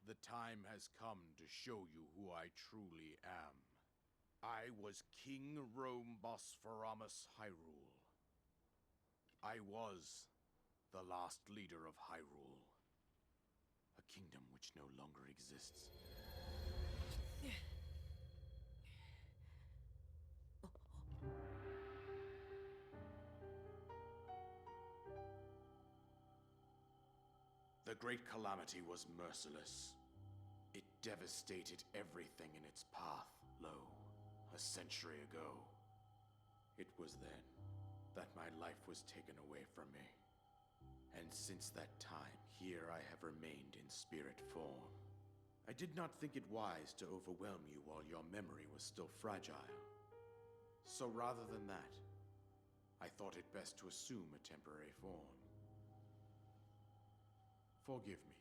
The time has come to show you who I truly am. I was King Rome Bosphoramus Hyrule. I was the last leader of Hyrule. A kingdom which no longer exists. The Great Calamity was merciless. It devastated everything in its path, a century ago. It was then that my life was taken away from me. And since that time, here I have remained in spirit form. I did not think it wise to overwhelm you while your memory was still fragile. So rather than that, I thought it best to assume a temporary form. Forgive me.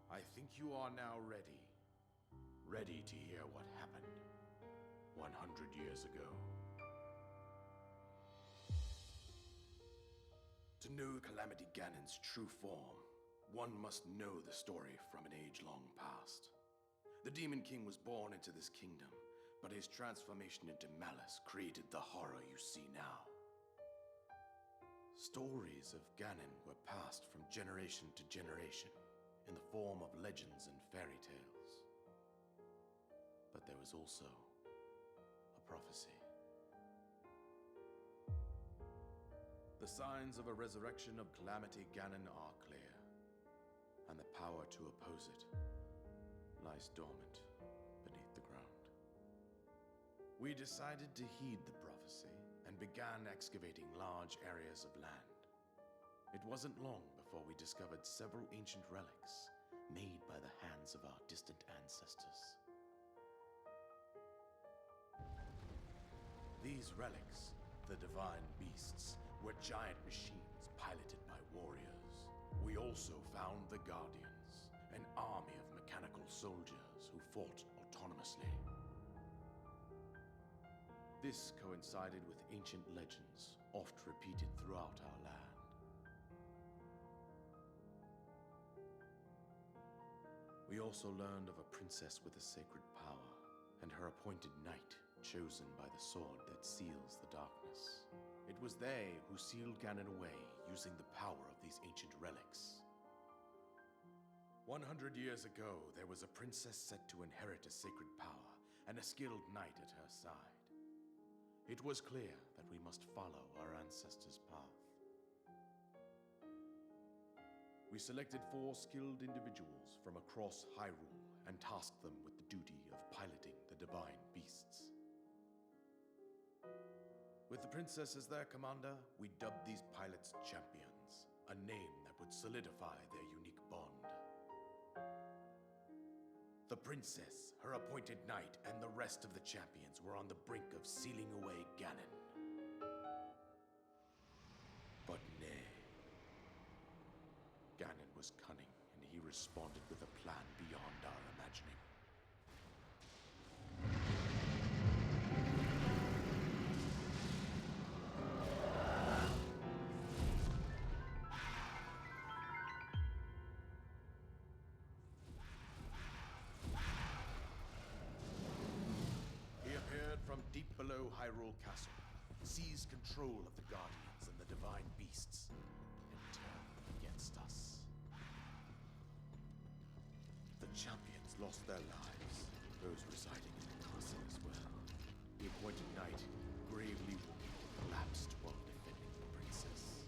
I think you are now ready. Ready to hear what happened 100 years ago. To know Calamity Ganon's true form, one must know the story from an age long past. The Demon King was born into this kingdom, but his transformation into malice created the horror you see now. Stories of Ganon were passed from generation to generation in the form of legends and fairy tales. But there was also a prophecy. The signs of a resurrection of Calamity Ganon are clear, and the power to oppose it lies dormant beneath the ground. We decided to heed the prophecy and began excavating large areas of land. It wasn't long before we discovered several ancient relics made by the hands of our distant ancestors. These relics, the divine beasts, were giant machines piloted by warriors. We also found the Guardians, an army of mechanical soldiers who fought autonomously. This coincided with ancient legends, oft repeated throughout our land. We also learned of a princess with a sacred power, and her appointed knight, chosen by the sword that seals the darkness. It was they who sealed Ganon away using the power of these ancient relics. 100 years ago, there was a princess set to inherit a sacred power and a skilled knight at her side. It was clear that we must follow our ancestors' path. We selected 4 skilled individuals from across Hyrule and tasked them with the duty of piloting the divine beasts. With the princess as their commander, we dubbed these pilots champions, a name that would solidify their unique bond. The princess, her appointed knight, and the rest of the champions were on the brink of sealing away Ganon. But nay. Ganon was cunning, and he responded with a plan beyond our imagining. He appeared from deep below Hyrule Castle, seized control of the Guardians and the divine beasts, and turned against us. The champions lost their lives, those residing in the castle as well. The appointed knight, gravely wounded, collapsed while defending the princess.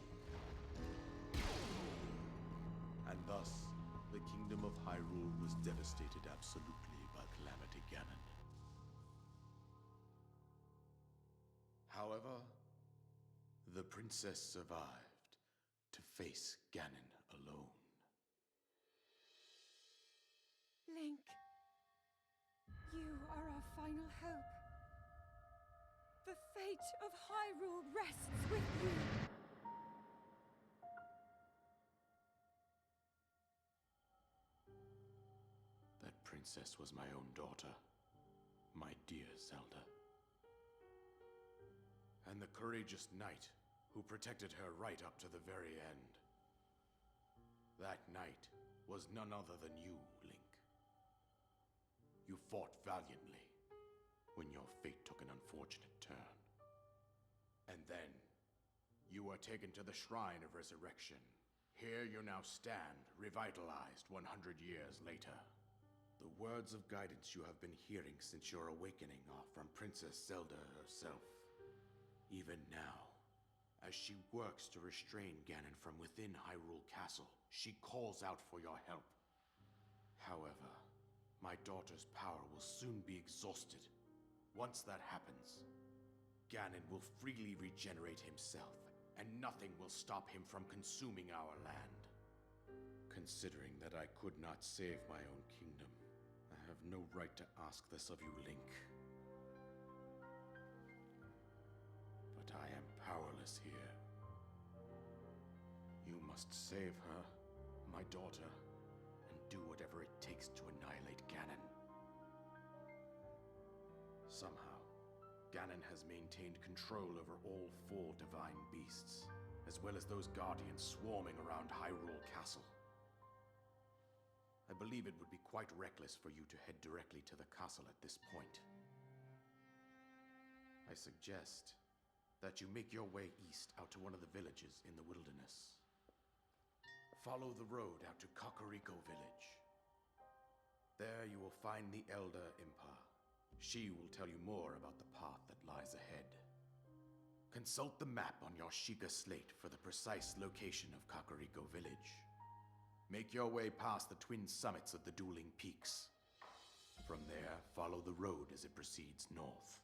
And thus, the kingdom of Hyrule was devastated absolutely by Calamity Ganon. However, the princess survived to face Ganon alone. Link, you are our final hope. The fate of Hyrule rests with you. That princess was my own daughter, my dear Zelda. And the courageous knight who protected her right up to the very end. That knight was none other than you, Link. You fought valiantly when your fate took an unfortunate turn. And then, you were taken to the Shrine of Resurrection. Here you now stand, revitalized 100 years later. The words of guidance you have been hearing since your awakening are from Princess Zelda herself. Even now, as she works to restrain Ganon from within Hyrule Castle, she calls out for your help. However, my daughter's power will soon be exhausted. Once that happens, Ganon will freely regenerate himself, and nothing will stop him from consuming our land. Considering that I could not save my own kingdom, I have no right to ask this of you, Link. But I am powerless here. You must save her, my daughter, and do whatever it takes to annihilate Ganon. Somehow, Ganon has maintained control over all 4 divine beasts, as well as those guardians swarming around Hyrule Castle. I believe it would be quite reckless for you to head directly to the castle at this point. I suggest that you make your way east out to one of the villages in the wilderness. Follow the road out to Kakariko Village. There you will find the Elder Impa. She will tell you more about the path that lies ahead. Consult the map on your Sheikah slate for the precise location of Kakariko Village. Make your way past the twin summits of the dueling peaks. From there, follow the road as it proceeds north.